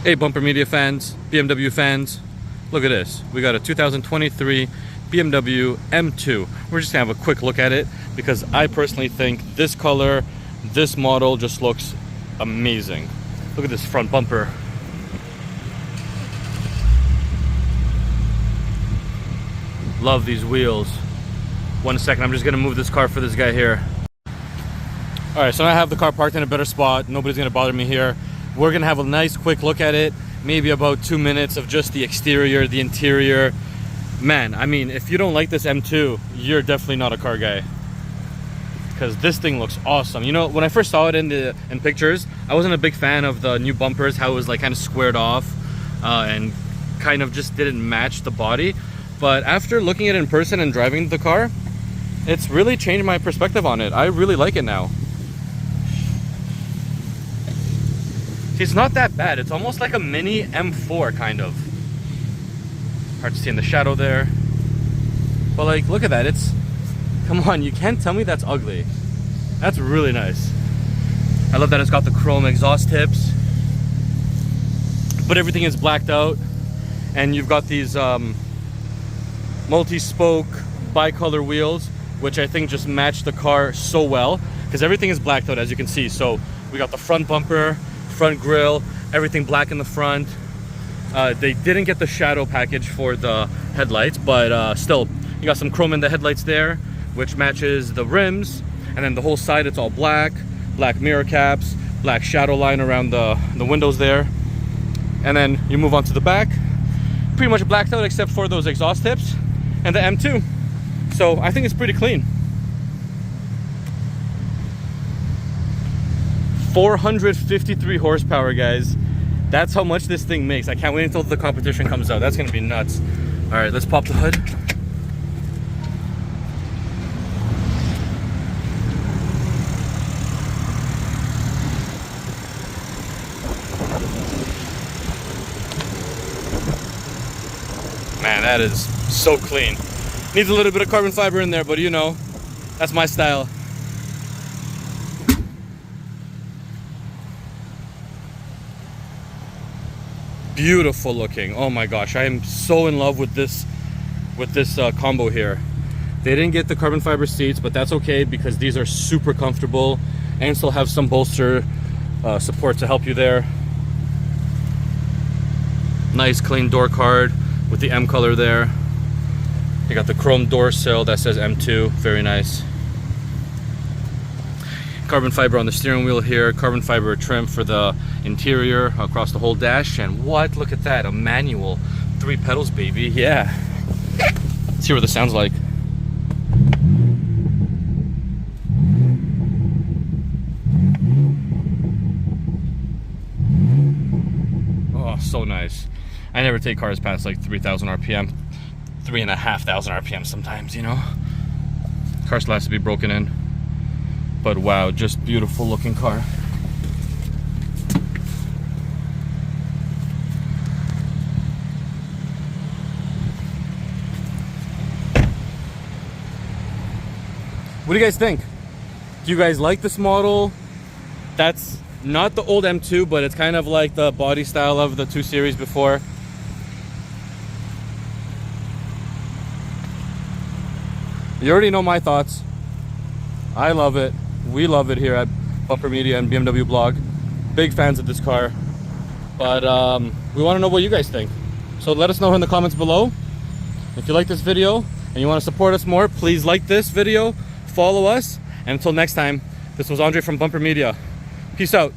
Hey Bumper Media fans, BMW fans, look at this. We got a 2023 BMW M2. We're just gonna have a quick look at it because I personally think this color, this model just looks amazing. Look at this front bumper. Love these wheels. 1 second, I'm just gonna move this car for this guy here. All right, so now I have the car parked in a better spot. Nobody's gonna bother me here. We're gonna have a nice quick look at it. Maybe about 2 minutes of just the exterior, the interior. Man, I mean, if you don't like this M2, you're definitely not a car guy. Because this thing looks awesome. You know, when I first saw it in pictures, I wasn't a big fan of the new bumpers, how it was like kind of squared off and kind of just didn't match the body. But after looking at it in person and driving the car, it's really changed my perspective on it. I really like it now. It's not that bad. It's almost like a mini M4 kind of. Hard to see in the shadow there. But like, look at that. It's, come on, you can't tell me that's ugly. That's really nice. I love that it's got the chrome exhaust tips, but everything is blacked out. And you've got these multi-spoke bicolor wheels, which I think just match the car so well because everything is blacked out, as you can see. So we got the front bumper, front grille, everything black in the front. They didn't get the shadow package for the headlights, but still, you got some chrome in the headlights there, which matches the rims. And then the whole side, it's all black, black mirror caps, black shadow line around the windows there. And then you move on to the back, pretty much blacked out except for those exhaust tips and the M2. So I think it's pretty clean. 453 horsepower, guys. That's how much this thing makes. I can't wait until the competition comes out. That's gonna be nuts. All right, let's pop the hood. Man, that is so clean. Needs a little bit of carbon fiber in there, but you know, that's my style. Beautiful looking. Oh my gosh, I am so in love with this combo here. They didn't get the carbon fiber seats, but that's okay because these are super comfortable and still have some bolster support to help you there. Nice clean door card with the M color there. You got the chrome door sill that says M2, very nice. Carbon fiber on the steering wheel here, carbon fiber trim for the interior across the whole dash, and what? Look at that, a manual, 3 pedals, baby, yeah. Let's hear what this sounds like. Oh, so nice. I never take cars past like 3,000 RPM, 3,500 RPM sometimes, you know. Car still has to be broken in. But wow, just beautiful looking car. What do you guys think? Do you guys like this model? That's not the old M2, but it's kind of like the body style of the 2 Series before. You already know my thoughts. I love it. We love it here at Bumper Media and BMW Blog. Big fans of this car. But we want to know what you guys think. So let us know in the comments below. If you like this video and you want to support us more, please like this video, follow us. And until next time, this was Andre from Bumper Media. Peace out.